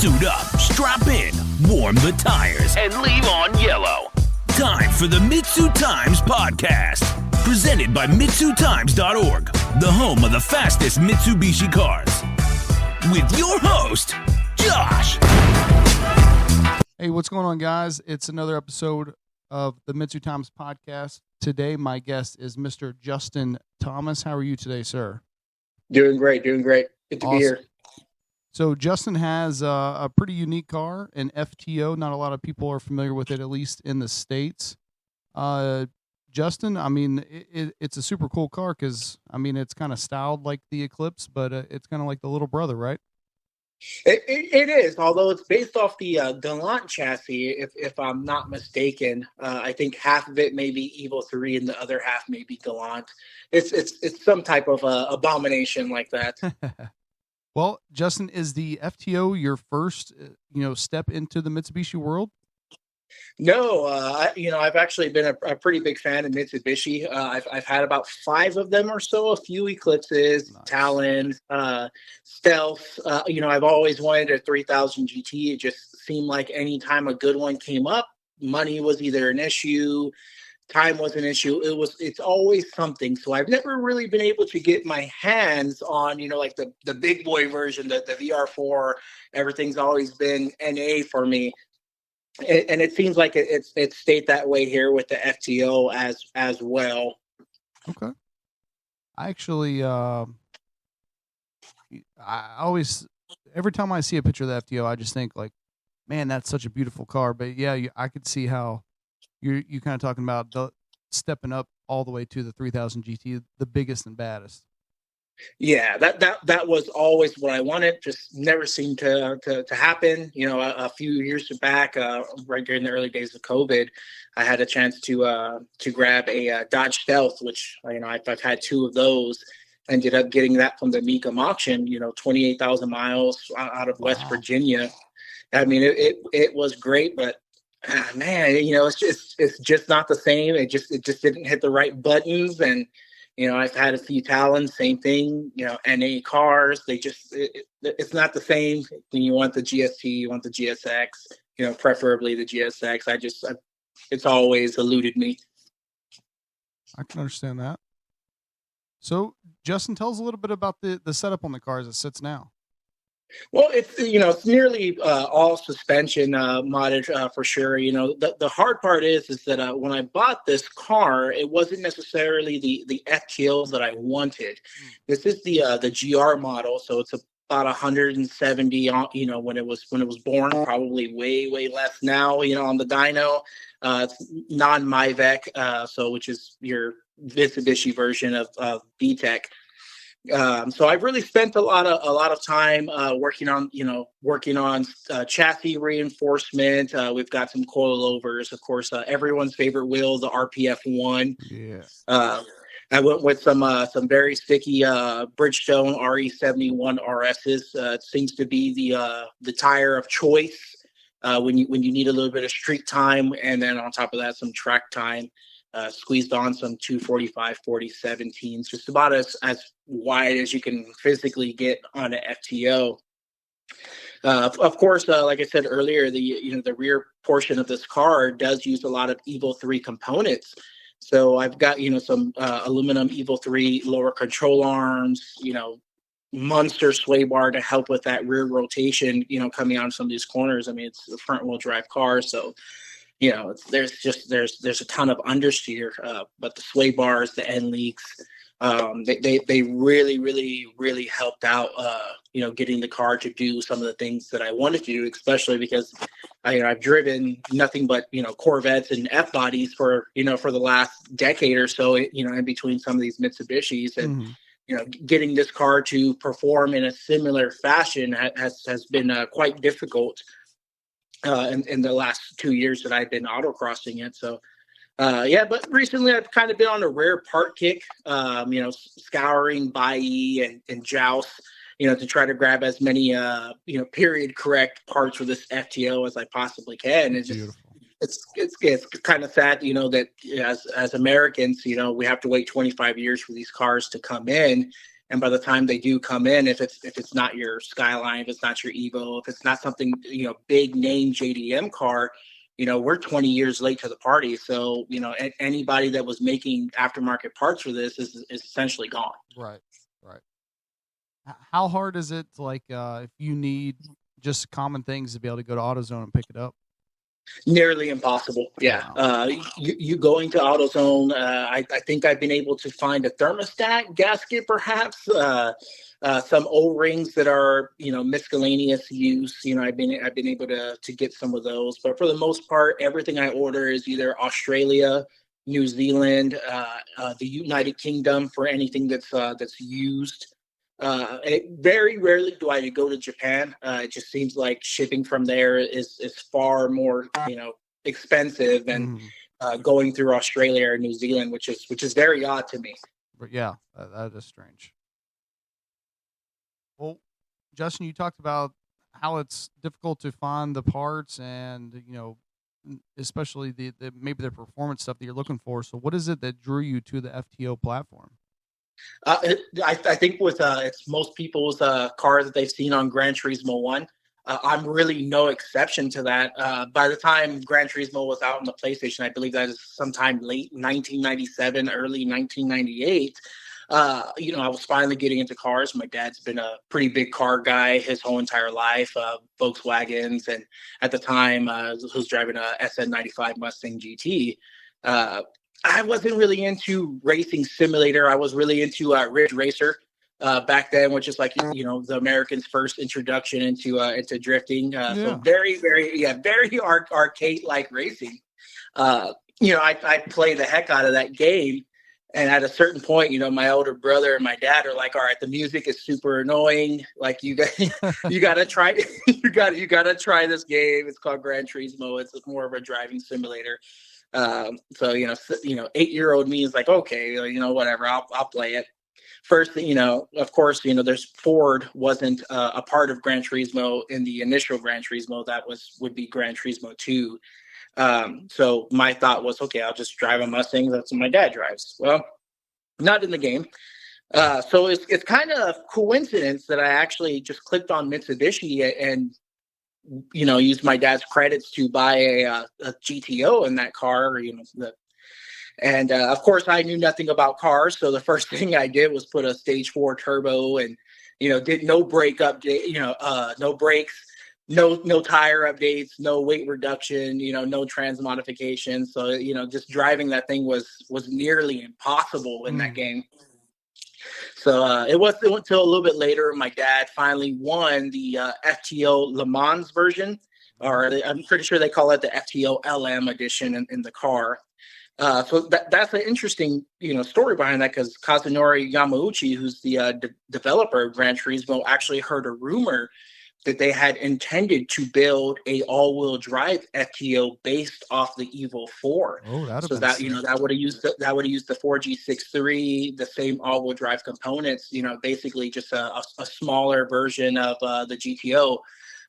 Suit up, strap in, warm the tires, and leave on yellow. Time for the MitsuTimes podcast, presented by MitsuTimes.org, the home of the fastest Mitsubishi cars. With your host, Josh. Hey, what's going on, guys? It's another episode of the MitsuTimes podcast. Today, my guest is Mr. Justin Thomas. How are you today, sir? Doing great. Good to be here. So Justin has a pretty unique car, an FTO. Not a lot of people are familiar with it, at least in the States. Justin, I mean, it's a super cool car because, I mean, it's kind of styled like the Eclipse, but it's kind of like the little brother, right? It is, although it's based off the Galant chassis, if I'm not mistaken. I think half of it may be Evo 3 and the other half may be Galant. It's some type of abomination like that. Well, Justin, is the FTO your first, step into the Mitsubishi world? No, I've actually been a pretty big fan of Mitsubishi. I've had about 5 of them or so, a few Eclipses, nice. Talons, Stealths. I've always wanted a 3000 GT. It just seemed like any time a good one came up, money was either an issue, time was an issue. It's always something. So I've never really been able to get my hands on, like the big boy version, the VR4. Everything's always been NA for me. And it seems like it stayed that way here with the FTO as well. Okay. I actually, I always, every time I see a picture of the FTO, I just think like, man, that's such a beautiful car. But yeah, I could see how you kind of talking about stepping up all the way to the 3000 GT, the biggest and baddest. Yeah, that was always what I wanted. Just never seemed to happen. A few years back, right during the early days of COVID, I had a chance to grab a Dodge Stealth, which I've had 2 of those. Ended up getting that from the Mecum auction. 28,000 miles out of West Virginia. I mean, it was great, but man, it's just not the same. It just didn't hit the right buttons. And I've had a few Talons, same thing. NA cars, it's not the same. When you want the GST, you want the GSX. Preferably the GSX. It's always eluded me. I can understand that. So, Justin, tell us a little bit about the setup on the car as it sits now. Well, it's nearly all suspension modded for sure. The hard part is that when I bought this car, it wasn't necessarily the FTO that I wanted. This is the GR model, so it's about 170. When it was born, probably way less now. On the dyno, it's non-Myvec, so which is your Mitsubishi version of VTEC. So I've really spent a lot of time working on chassis reinforcement. We've got some coilovers, of course. Everyone's favorite wheel, the RPF1. Yeah. I went with some very sticky Bridgestone RE71 RSs. It seems to be the tire of choice when you need a little bit of street time, and then on top of that, some track time. Squeezed on some 245 4017s, just about as wide as you can physically get on an FTO. Of course, like I said earlier, the rear portion of this car does use a lot of Evo 3 components. So I've got some aluminum Evo 3 lower control arms, monster sway bar to help with that rear rotation. Coming out of some of these corners. I mean, it's a front wheel drive car, so. There's a ton of understeer, but the sway bars, the end leaks, they really helped out, getting the car to do some of the things that I wanted to do, especially because I've driven nothing but, Corvettes and F bodies for the last decade or so, in between some of these Mitsubishis, and, getting this car to perform in a similar fashion has been quite difficult. In the last 2 years that I've been autocrossing it. So, but recently I've kind of been on a rare part kick, scouring Bai and Joust, to try to grab as many, period correct parts for this FTO as I possibly can. It's just, it's kind of sad, that as Americans, we have to wait 25 years for these cars to come in. And by the time they do come in, if it's not your Skyline, if it's not your Evo, if it's not something, big name JDM car, we're 20 years late to the party. So, anybody that was making aftermarket parts for this is essentially gone. Right. How hard is it to, if you need just common things to be able to go to AutoZone and pick it up? Nearly impossible. Yeah. Wow. You going to AutoZone. I think I've been able to find a thermostat gasket, perhaps, some O-rings that are, miscellaneous use. I've been able to get some of those, but for the most part, everything I order is either Australia, New Zealand, the United Kingdom for anything that's used. Very rarely do I go to Japan. It just seems like shipping from there is far more, expensive than going through Australia or New Zealand, which is very odd to me. But yeah, that is strange. Well, Justin, you talked about how it's difficult to find the parts and, especially the maybe the performance stuff that you're looking for. So what is it that drew you to the FTO platform? I think with it's most people's cars that they've seen on Gran Turismo 1. I'm really no exception to that. By the time Gran Turismo was out on the PlayStation, I believe that is sometime late 1997, early 1998. I was finally getting into cars. My dad's been a pretty big car guy his whole entire life, Volkswagens, and at the time was driving a SN95 Mustang GT. I wasn't really into racing simulator. I was really into Ridge Racer back then, which is the Americans' first introduction into drifting. So very, very, very arcade-like racing. I play the heck out of that game. And at a certain point, my older brother and my dad are like, all right, the music is super annoying. Like you got to try, you got to try this game. It's called Gran Turismo. It's more of a driving simulator. So 8-year-old me is like, okay, whatever, I'll play it. First, of course, there's Ford wasn't a part of Gran Turismo in the initial Gran Turismo. That would be Gran Turismo 2. So my thought was, okay, I'll just drive a Mustang. That's what my dad drives. Well, not in the game. So it's kind of coincidence that I actually just clicked on Mitsubishi and used my dad's credits to buy a GTO in that car. And of course, I knew nothing about cars. So the first thing I did was put a stage 4 turbo and, did no brake update, no brakes. No tire updates, no weight reduction, no trans modification. So, just driving that thing was nearly impossible in that game. So it went until a little bit later. My dad finally won the FTO Le Mans version, or I'm pretty sure they call it the FTO LM edition in the car. So that's an interesting, story behind that, because Kazunori Yamauchi, who's the developer of Gran Turismo, actually heard a rumor that they had intended to build a all-wheel drive FTO based off the Evo 4. Oh, so that that would have used the 4G63, the same all-wheel drive components. Basically just a smaller version of the GTO.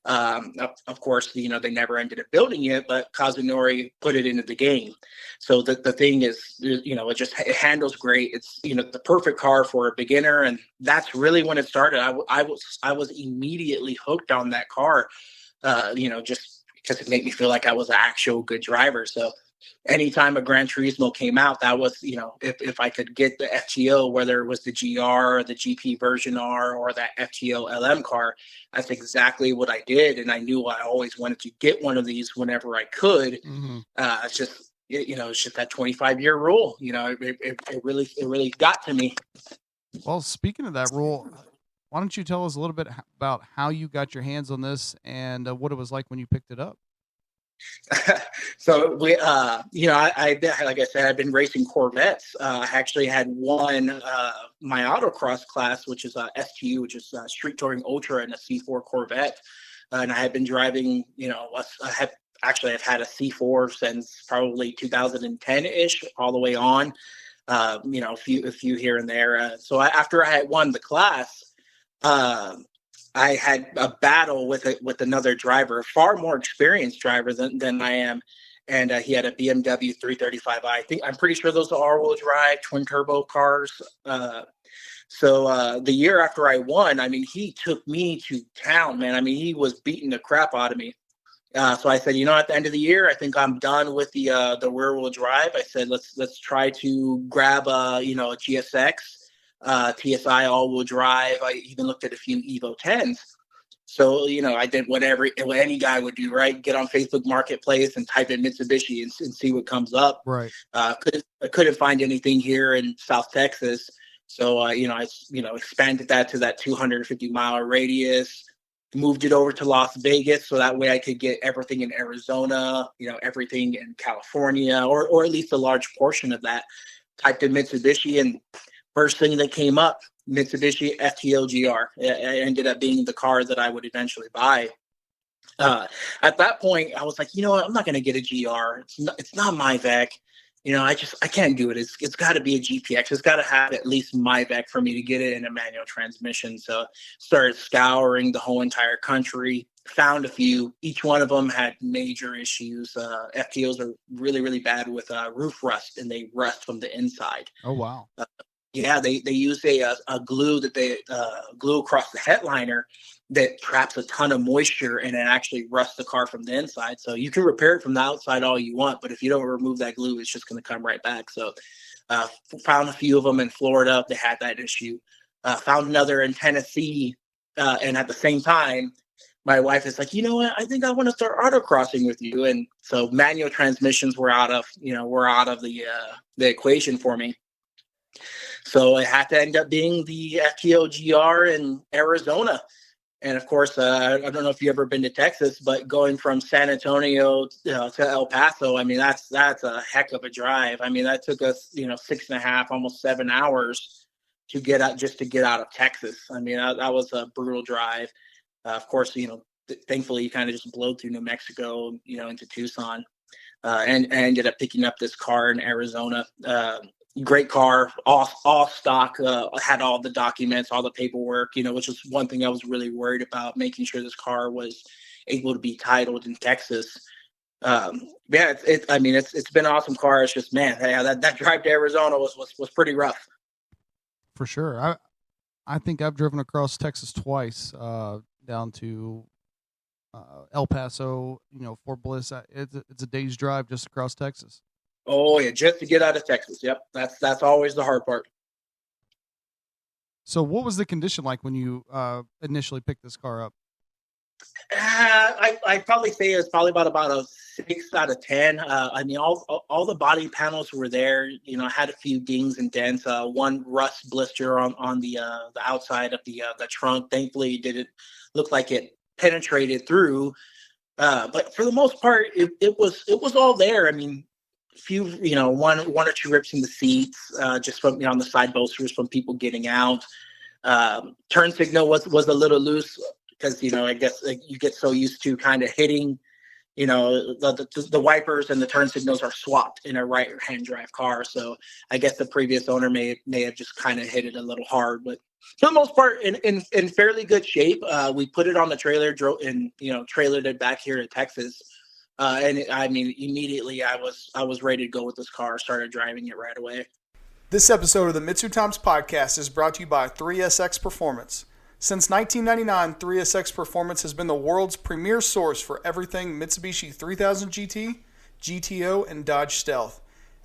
Of course, they never ended up building it, but Kazunori put it into the game. So the thing is, it handles great. It's, the perfect car for a beginner. And that's really when it started. I was immediately hooked on that car, just because it made me feel like I was an actual good driver. So anytime a Gran Turismo came out, that was, if I could get the FTO, whether it was the GR or the GP version R or that FTO LM car, that's exactly what I did. And I knew I always wanted to get one of these whenever I could. It's just, it's just that 25-year rule. It really got to me. Well, speaking of that rule, why don't you tell us a little bit about how you got your hands on this and what it was like when you picked it up? So we, I like I said, I've been racing Corvettes. I actually had won my autocross class, which is STU, which is Street Touring Ultra, and a C4 Corvette. And I had been driving, I've had a C4 since probably 2010-ish, all the way on. A few here and there. So after I had won the class, I had a battle with another driver, a far more experienced driver than I am, and he had a BMW 335i. I'm pretty sure those are all-wheel drive twin turbo cars. So the year after I won, I mean, he took me to town, man. I mean, he was beating the crap out of me. So I said, at the end of the year, I think I'm done with the rear wheel drive. I said, let's try to grab a GSX, TSI all wheel drive. I even looked at a few Evo 10s. So I did what any guy would do, right? Get on Facebook Marketplace and type in Mitsubishi and see what comes up. Right. I couldn't find anything here in South Texas. So I expanded that to that 250-mile radius. Moved it over to Las Vegas so that way I could get everything in Arizona, everything in California, or at least a large portion of that. Typed in Mitsubishi, and first thing that came up, Mitsubishi FTO GR. It ended up being the car that I would eventually buy. At that point, I was like, you know what? I'm not going to get a GR. It's not my VEC. I can't do it. It's got to be a GPX. It's got to have at least my VEC for me to get it in a manual transmission. So started scouring the whole entire country, found a few. Each one of them had major issues. FTOs are really, really bad with roof rust, and they rust from the inside. Oh, wow. Yeah, they use a glue that they glue across the headliner that traps a ton of moisture, and it actually rusts the car from the inside. So you can repair it from the outside all you want, but if you don't remove that glue, it's just going to come right back. So found a few of them in Florida that had that issue. Found another in Tennessee, and at the same time, my wife is like, you know what? I think I want to start autocrossing with you. And so manual transmissions were out of the equation for me. So it had to end up being the FTO GR in Arizona. And of course, I don't know if you've ever been to Texas, but going from San Antonio to El Paso, I mean, that's a heck of a drive. I mean, that took us, 6.5, almost 7 hours to get out of Texas. I mean, that was a brutal drive. Of course, thankfully you kind of just blow through New Mexico, into Tucson, and I ended up picking up this car in Arizona. Great car, all stock, had all the documents, all the paperwork, which is one thing I was really worried about, making sure this car was able to be titled in Texas. It's been an awesome car. It's just, man, that drive to Arizona was pretty rough. For sure. I think I've driven across Texas twice, down to El Paso, Fort Bliss. It's a day's drive just across Texas. Oh yeah, just to get out of Texas. Yep, that's always the hard part. So, what was the condition like when you initially picked this car up? I'd probably say it's probably about a 6 out of 10. I mean, all the body panels were there. I had a few dings and dents. One rust blister on the outside of the trunk. Thankfully, it didn't look like it penetrated through. But for the most part, it was all there. I mean, few, one or two rips in the seats, just from on the side bolsters from people getting out. Turn signal was a little loose because I guess you get so used to kind of hitting, the wipers and the turn signals are swapped in a right hand drive car. So I guess the previous owner may have just kind of hit it a little hard, but for the most part in fairly good shape. We put it on the trailer, drove and trailered it back here to Texas. Immediately I was ready to go with this car. Started driving it right away. This episode of the MitsuTimes podcast is brought to you by 3SX Performance. Since 1999, 3SX Performance has been the world's premier source for everything Mitsubishi 3000 GT, GTO, and Dodge Stealth.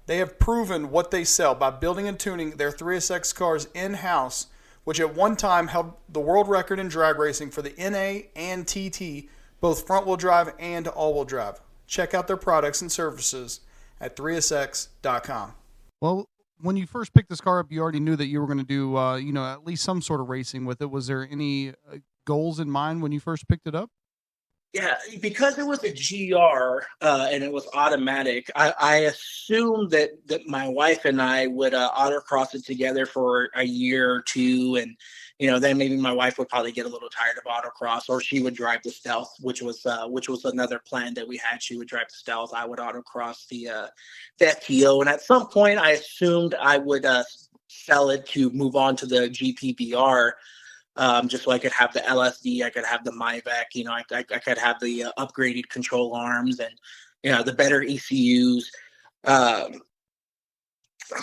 They have proven what they sell by building and tuning their 3SX cars in-house, which at one time held the world record in drag racing for the NA and TT, both front-wheel drive and all-wheel drive. Check out their products and services at 3sx.com. Well, when you first picked this car up, you already knew that you were going to do, at least some sort of racing with it. Was there any goals in mind when you first picked it up? Yeah, because it was a GR and it was automatic, I assumed that my wife and I would autocross it together for a year or two, and then maybe my wife would probably get a little tired of autocross, or she would drive the Stealth, which was another plan that we had. She would drive the Stealth, I would autocross the FTO, and at some point I assumed I would sell it to move on to the GPBR. Just so I could have the LSD, I could have the MyVec, I could have the upgraded control arms and, the better ECUs.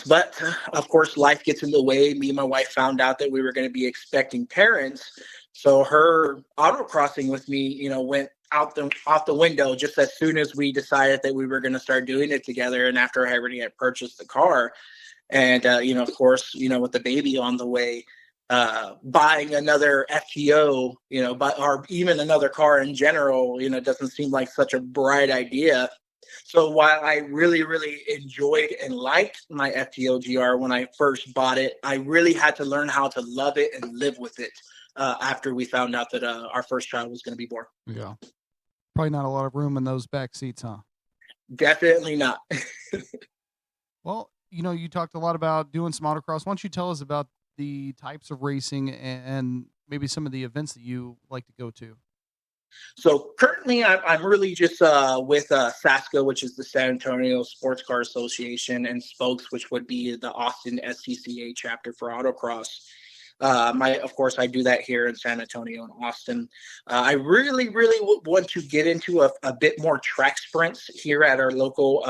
But of course, life gets in the way. Me and my wife found out that we were going to be expecting parents. So her autocrossing with me, went out the window just as soon as we decided that we were going to start doing it together. And after I already had purchased the car, and of course, with the baby on the way, buying another FTO, or even another car in general, doesn't seem like such a bright idea. So while I really, really enjoyed and liked my FTO GR when I first bought it, I really had to learn how to love it and live with it after we found out that our first child was going to be born. Yeah. Probably not a lot of room in those back seats, huh? Definitely not. Well, you talked a lot about doing some autocross. Why don't you tell us about the types of racing and maybe some of the events that you like to go to? So currently, I'm really just with SASCA, which is the San Antonio Sports Car Association, and Spokes, which would be the Austin SCCA chapter for autocross. Of course, I do that here in San Antonio and Austin. I really, really want to get into a bit more track sprints here at our local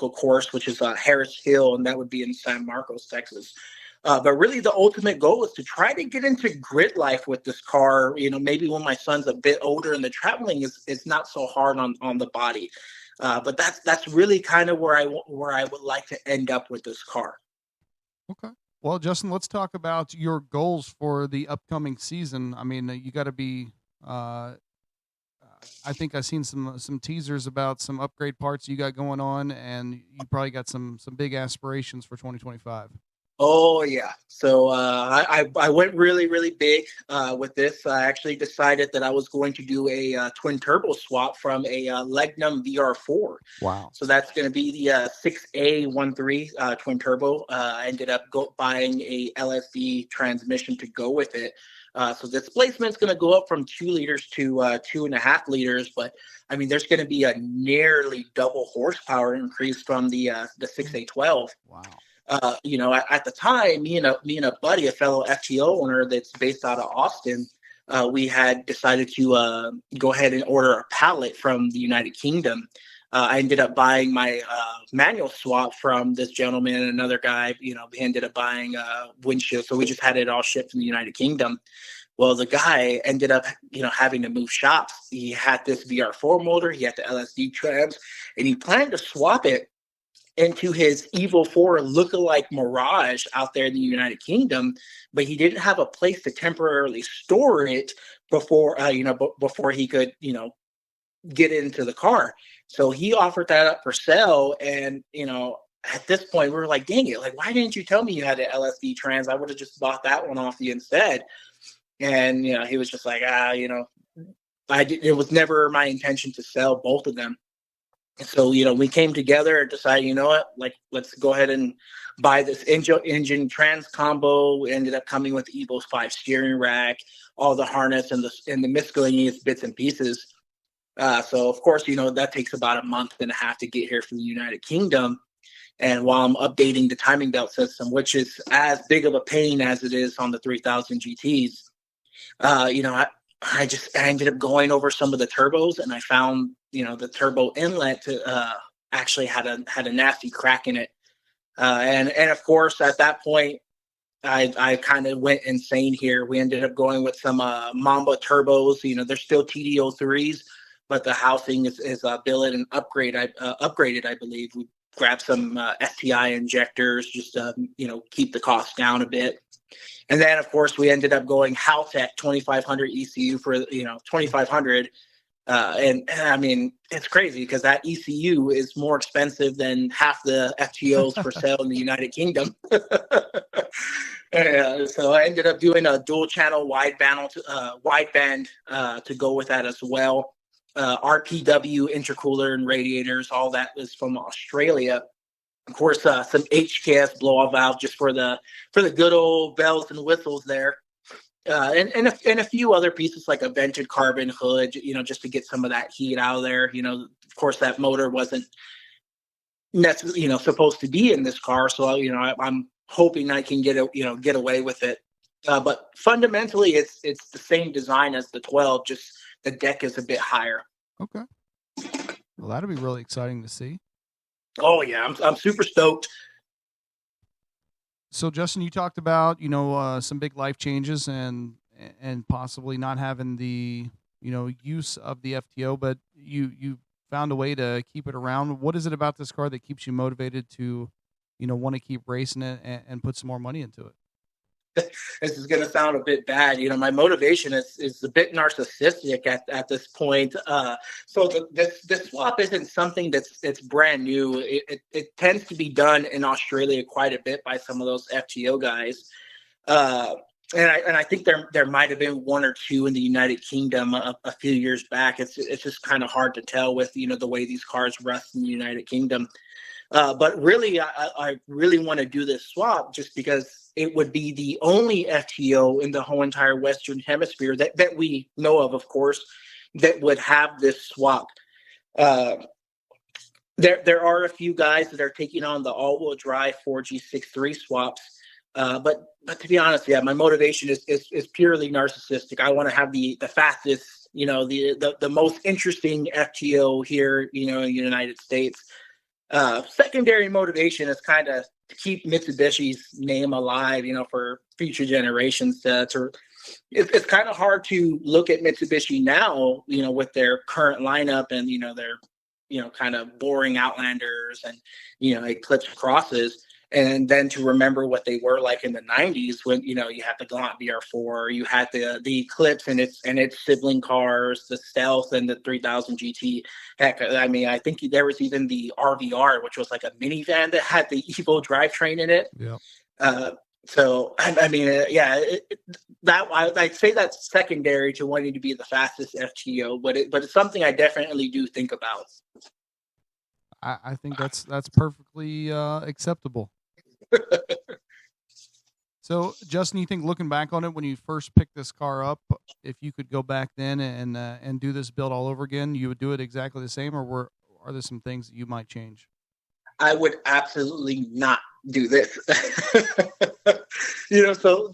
course, which is Harris Hill, and that would be in San Marcos, Texas. But really, the ultimate goal is to try to get into grid life with this car. Maybe when my son's a bit older and the traveling is not so hard on the body. But that's really kind of where I would like to end up with this car. Okay. Well, Justin, let's talk about your goals for the upcoming season. I mean, you got to be. I think I've seen some teasers about some upgrade parts you got going on, and you probably got some big aspirations for 2025. Oh yeah. So I went really, really big with this. I actually decided that I was going to do a twin turbo swap from a Legnum VR4. Wow. So that's going to be the 6A13 twin turbo. I ended up buying a LSD transmission to go with it. So the displacement's going to go up from 2 liters to 2.5 liters. But I mean, there's going to be a nearly double horsepower increase from the 6A12. Wow. At the time, me and a buddy, a fellow FTO owner that's based out of Austin, we had decided to go ahead and order a pallet from the United Kingdom. I ended up buying my manual swap from this gentleman and another guy. We ended up buying windshield, so we just had it all shipped from the United Kingdom. Well, the guy ended up, having to move shops. He had this VR4 motor, he had the LSD trans, and he planned to swap it into his Evo 4 lookalike Mirage out there in the United Kingdom, but he didn't have a place to temporarily store it before he could, get into the car. So he offered that up for sale. And, at this point, we were like, dang it, like, why didn't you tell me you had an LSD trans? I would have just bought that one off you instead. And, he was just like, it was never my intention to sell both of them. So, we came together and decided, let's go ahead and buy this engine trans combo. We ended up coming with the Evo 5 steering rack, all the harness and the miscellaneous bits and pieces. So, of course, that takes about a month and a half to get here from the United Kingdom. And while I'm updating the timing belt system, which is as big of a pain as it is on the 3000 GTs, I ended up going over some of the turbos, and I found, the turbo inlet actually had a nasty crack in it. And of course, at that point, I kind of went insane here. We ended up going with some Mamba turbos. They're still TD03s, but the housing is billet and upgraded, I believe. We grabbed some STI injectors just to, keep the cost down a bit. And then, of course, we ended up going Haltech 2500 ECU for, 2500. And I mean, it's crazy because that ECU is more expensive than half the FTOs for sale in the United Kingdom. So I ended up doing a dual channel wideband to go with that as well. RPW intercooler and radiators, all that is from Australia. Of course, some HKS blow-off valve just for the good old bells and whistles there. And a few other pieces like a vented carbon hood, just to get some of that heat out of there. Of course, that motor wasn't necessarily, supposed to be in this car. So, I'm hoping I can get away with it. But fundamentally, it's the same design as the 12, just the deck is a bit higher. Okay. Well, that'll be really exciting to see. Oh yeah, I'm super stoked. So Justin, you talked about some big life changes and possibly not having the use of the FTO, but you found a way to keep it around. What is it about this car that keeps you motivated to want to keep racing it and put some more money into it? This is going to sound a bit bad. My motivation is a bit narcissistic at this point. This swap isn't something that's brand new. It tends to be done in Australia quite a bit by some of those FTO guys. And I think there might have been one or two in the United Kingdom a few years back. It's just kind of hard to tell with the way these cars rust in the United Kingdom. But really, I really want to do this swap just because it would be the only FTO in the whole entire Western Hemisphere that we know of course, that would have this swap. There are a few guys that are taking on the all-wheel drive 4G63 swaps. But to be honest, yeah, my motivation is purely narcissistic. I want to have the fastest, the most interesting FTO here, in the United States. Secondary motivation is kind of to keep Mitsubishi's name alive, for future generations. It's kind of hard to look at Mitsubishi now, with their current lineup and their kind of boring Outlanders and Eclipse Crosses, and then to remember what they were like in the 90s when you had the Galant VR4, you had the Eclipse and its sibling cars, the Stealth and the 3000 GT. Heck, I mean, I think there was even the RVR, which was like a minivan that had the Evo drivetrain in it. Yeah. So I mean, I'd say that's secondary to wanting to be the fastest FTO, but it's something I definitely do think about. I think that's perfectly acceptable. So, Justin, you think looking back on it, when you first picked this car up, if you could go back then and do this build all over again, you would do it exactly the same, or are there some things that you might change? I would absolutely not do this. So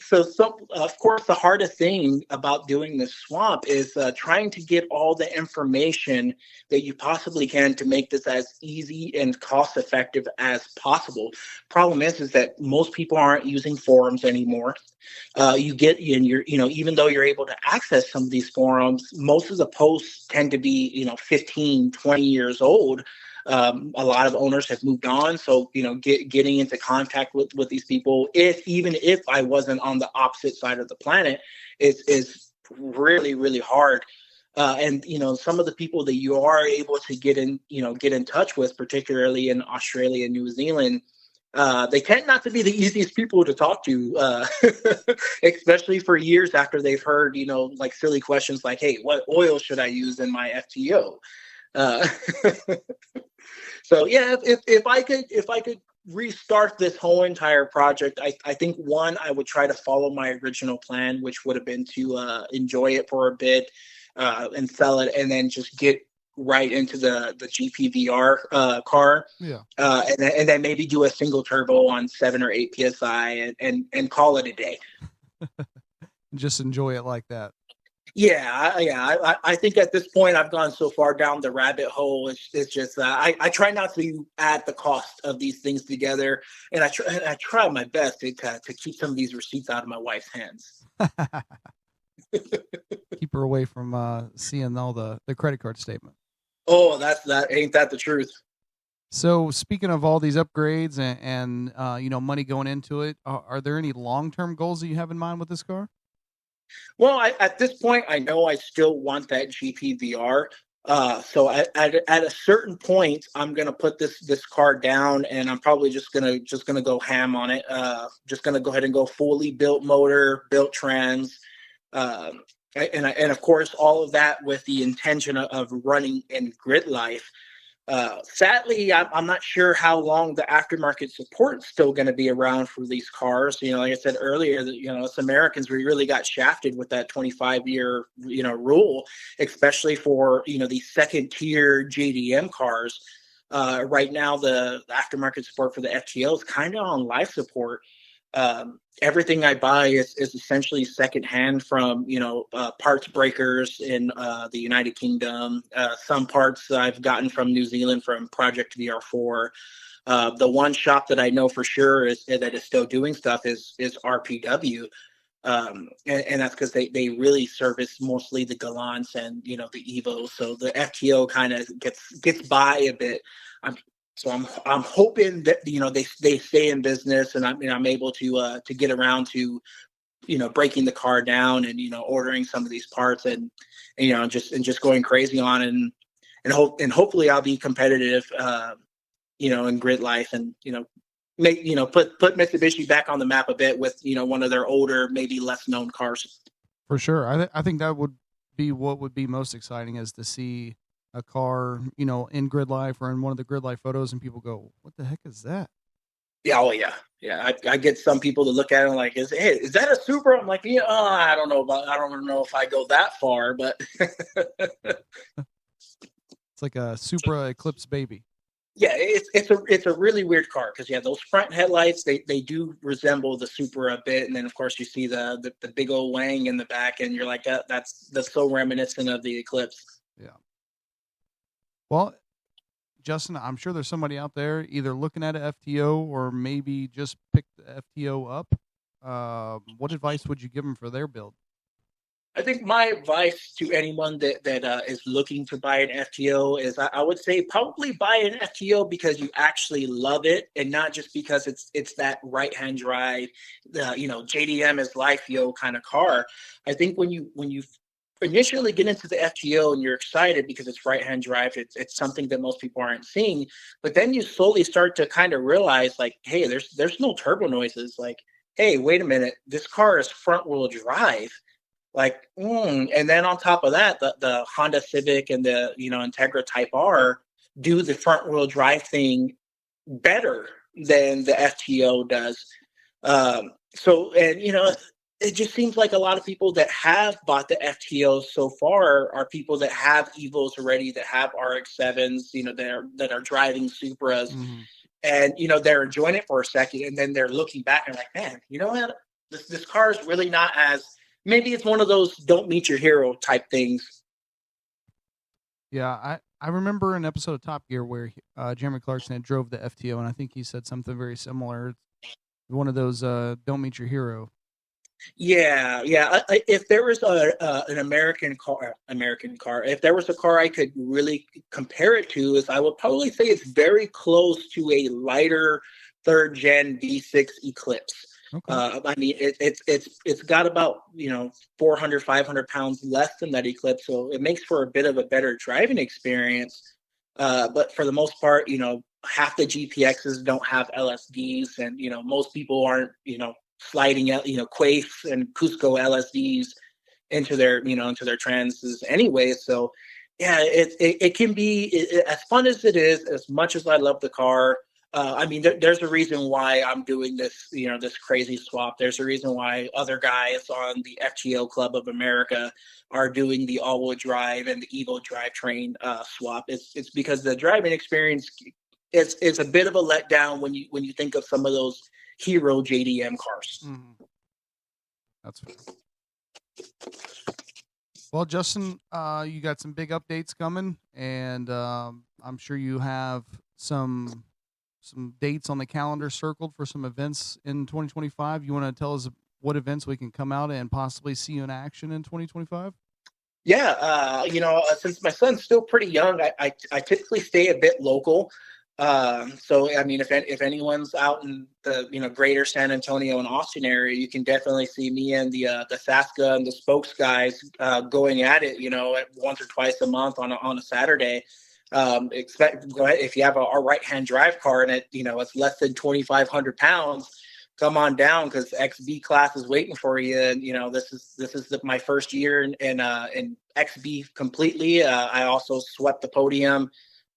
of course, the hardest thing about doing this swap is trying to get all the information that you possibly can to make this as easy and cost effective as possible. Problem is that most people aren't using forums anymore. Even though you're able to access some of these forums, most of the posts tend to be 15, 20 years old. A lot of owners have moved on. So, getting into contact with these people, even if I wasn't on the opposite side of the planet, is really, really hard. And some of the people that you are able to get in touch with, particularly in Australia and New Zealand, they tend not to be the easiest people to talk to, especially for years after they've heard, like silly questions like, hey, what oil should I use in my FTO? So yeah, if I could restart this whole entire project, I think one, I would try to follow my original plan, which would have been to enjoy it for a bit and sell it, and then just get right into the GPVR car. Yeah. And then maybe do a single turbo on 7 or 8 PSI and call it a day. Just enjoy it like that. Yeah. I think at this point I've gone so far down the rabbit hole. It's just I try not to add the cost of these things together, and I try my best to keep some of these receipts out of my wife's hands. Keep her away from seeing all the credit card statement. Oh, ain't that the truth? So speaking of all these upgrades and money going into it, are there any long-term goals that you have in mind with this car? Well, at this point, I know I still want that GPVR. So at a certain point, I'm gonna put this car down, and I'm probably just gonna go ham on it. Just gonna go ahead and go fully built motor, built trans, and of course all of that with the intention of running in grid life. Sadly, I'm not sure how long the aftermarket support is still going to be around for these cars. Like I said earlier, that us Americans, we really got shafted with that 25-year rule, especially for these second tier JDM cars. Right now, the aftermarket support for the FTO is kind of on life support. Everything I buy is essentially secondhand from, parts breakers in the United Kingdom. Some parts I've gotten from New Zealand from Project VR4. The one shop that I know for sure that is still doing stuff is RPW. And that's because they really service mostly the Gallants and, the Evos. So the FTO kind of gets by a bit. I'm hoping that, they stay in business, and I'm able to get around to, breaking the car down and, ordering some of these parts and just going crazy on it, and hopefully I'll be competitive, in grid life, and, make, put Mitsubishi back on the map a bit with, one of their older, maybe less known cars. For sure. I think that would be what would be most exciting, is to see a car, in grid life or in one of the grid life photos, and people go, what the heck is that? Yeah. Oh yeah. Yeah. I get some people to look at it like, is that a Supra? I'm like, yeah, I don't know if I go that far, but it's like a Supra Eclipse baby. Yeah, it's a really weird car, because those front headlights, they do resemble the Supra a bit, and then of course you see the big old wang in the back, and you're like, that's so reminiscent of the Eclipse. Yeah. Well, Justin, I'm sure there's somebody out there either looking at an FTO or maybe just picked the FTO up. What advice would you give them for their build? I think my advice to anyone that is looking to buy an FTO is, I would say probably buy an FTO because you actually love it, and not just because it's that right-hand drive, JDM is life, kind of car. I think when you initially get into the FTO and you're excited because it's right-hand drive, it's something that most people aren't seeing, but then you slowly start to kind of realize, like, hey, there's no turbo noises. Like, hey, wait a minute, this car is front-wheel drive. Like, and then on top of that, the Honda Civic and the, Integra Type R do the front wheel drive thing better than the FTO does. It just seems like a lot of people that have bought the FTOs so far are people that have Evos already, that have RX-7s, that are driving Supras, mm-hmm. and, they're enjoying it for a second, and then they're looking back and like, man, what? This car is really not as, maybe it's one of those don't meet your hero type things. Yeah, I remember an episode of Top Gear where Jeremy Clarkson had drove the FTO, and I think he said something very similar. One of those don't meet your hero. Yeah. If there was an American car, if there was a car I could really compare it to, is I would probably say it's very close to a lighter third gen V6 Eclipse. Okay. I mean, it's got about 400, 500 pounds less than that Eclipse, so it makes for a bit of a better driving experience. But for the most part, half the GPXs don't have LSDs, and most people aren't sliding out Quaifs and Cusco LSDs into their transes anyway. So yeah, it can be as fun as it is. As much as I love the car. I mean, there's a reason why I'm doing this, this crazy swap. There's a reason why other guys on the FTO Club of America are doing the all-wheel drive and the Evo drivetrain swap. It's because the driving experience is a bit of a letdown when you think of some of those hero JDM cars. Mm-hmm. That's fair. Well, Justin, you got some big updates coming, and I'm sure you have some dates on the calendar circled for some events in 2025. You want to tell us what events we can come out and possibly see you in action in 2025? Yeah, since my son's still pretty young, I typically stay a bit local. So I mean, if anyone's out in the greater San Antonio and Austin area, you can definitely see me and the Saska and the Spokes guys going at it. Once or twice a month on a Saturday. Go ahead, if you have a right-hand drive car and it's less than 2,500 pounds, come on down, because XB class is waiting for you. And this is my first year in XB completely. I also swept the podium,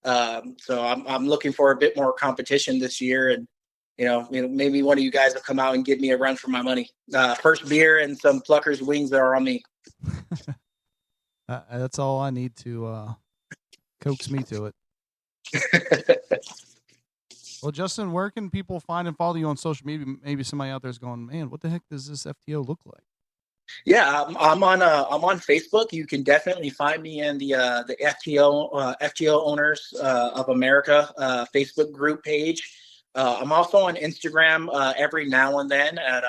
so I'm looking for a bit more competition this year. And maybe one of you guys will come out and give me a run for my money. First beer and some Pluckers wings are on me. That's all I need to coax me to it. Well, Justin, where can people find and follow you on social media? Maybe somebody out there is going, man, what the heck does this FTO look like? Yeah, I'm on Facebook. You can definitely find me in the FTO Owners of America Facebook group page. I'm also on Instagram every now and then at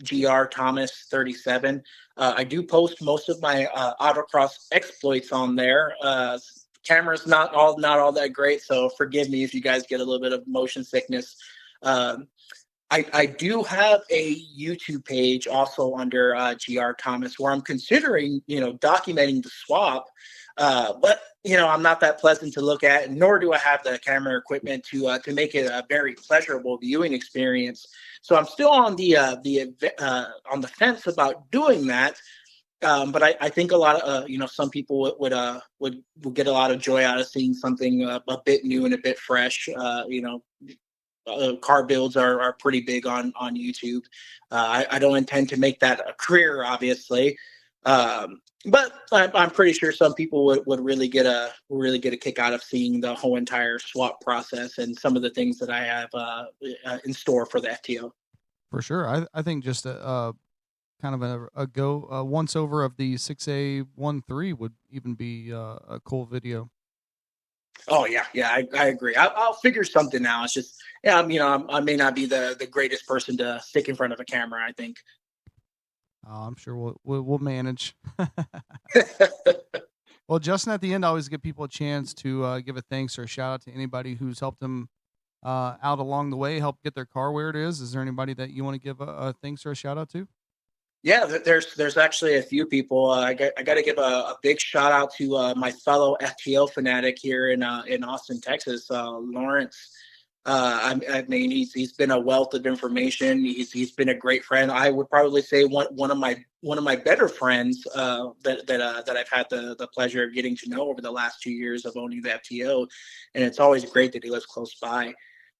GR Thomas 37. I do post most of my autocross exploits on there. Camera's not all that great, so forgive me if you guys get a little bit of motion sickness. I do have a YouTube page also under GR Thomas where I'm considering, documenting the swap. But I'm not that pleasant to look at, nor do I have the camera equipment to make it a very pleasurable viewing experience. So I'm still on on the fence about doing that. But I think a lot of some people would get a lot of joy out of seeing something a bit new and a bit fresh. Car builds are pretty big on YouTube. I don't intend to make that a career, obviously, but I'm pretty sure some people would really get a kick out of seeing the whole entire swap process and some of the things that I have in store for the FTO. For sure, I think just a kind of a once over of the 6A13 would even be a cool video. Oh yeah, I agree. I'll figure something out. It's just, I may not be the greatest person to stick in front of a camera, I think. I'm sure we'll manage. Well, Justin, at the end, I always give people a chance to give a thanks or a shout out to anybody who's helped them out along the way, help get their car where it is. Is there anybody that you want to give a thanks or a shout out to? Yeah, there's actually a few people. I got to give a big shout out to my fellow FTO fanatic here in Austin, Texas, Lawrence. I mean, he's been a wealth of information. He's been a great friend. I would probably say one of my better friends that I've had the pleasure of getting to know over the last 2 years of owning the FTO, and it's always great that he lives close by.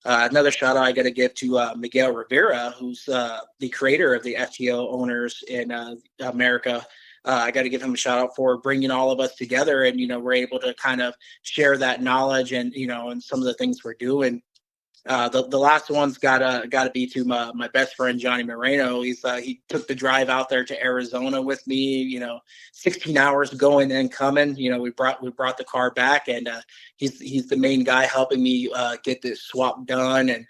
Another shout out I got to give to Miguel Rivera, who's the creator of the FTO Owners in America. I got to give him a shout out for bringing all of us together, and we're able to kind of share that knowledge and and some of the things we're doing. The last one's gotta be to my best friend Johnny Moreno. He took the drive out there to Arizona with me. 16 hours going and coming. We brought the car back, and he's the main guy helping me get this swap done, and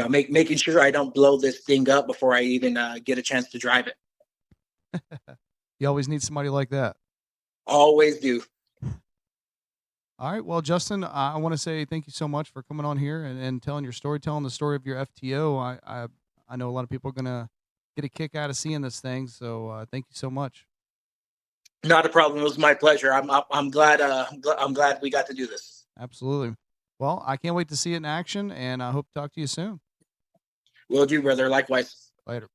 making sure I don't blow this thing up before I even get a chance to drive it. You always need somebody like that. Always do. All right. Well, Justin, I want to say thank you so much for coming on here and telling your story, telling the story of your FTO. I know a lot of people are going to get a kick out of seeing this thing. So thank you so much. Not a problem. It was my pleasure. I'm glad we got to do this. Absolutely. Well, I can't wait to see it in action, and I hope to talk to you soon. Will do, brother. Likewise. Later.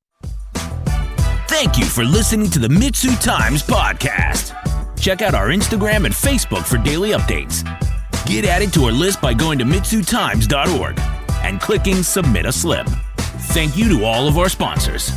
Thank you for listening to the MitsuTimes podcast. Check out our Instagram and Facebook for daily updates. Get added to our list by going to MitsuTimes.org and clicking Submit a Slip. Thank you to all of our sponsors.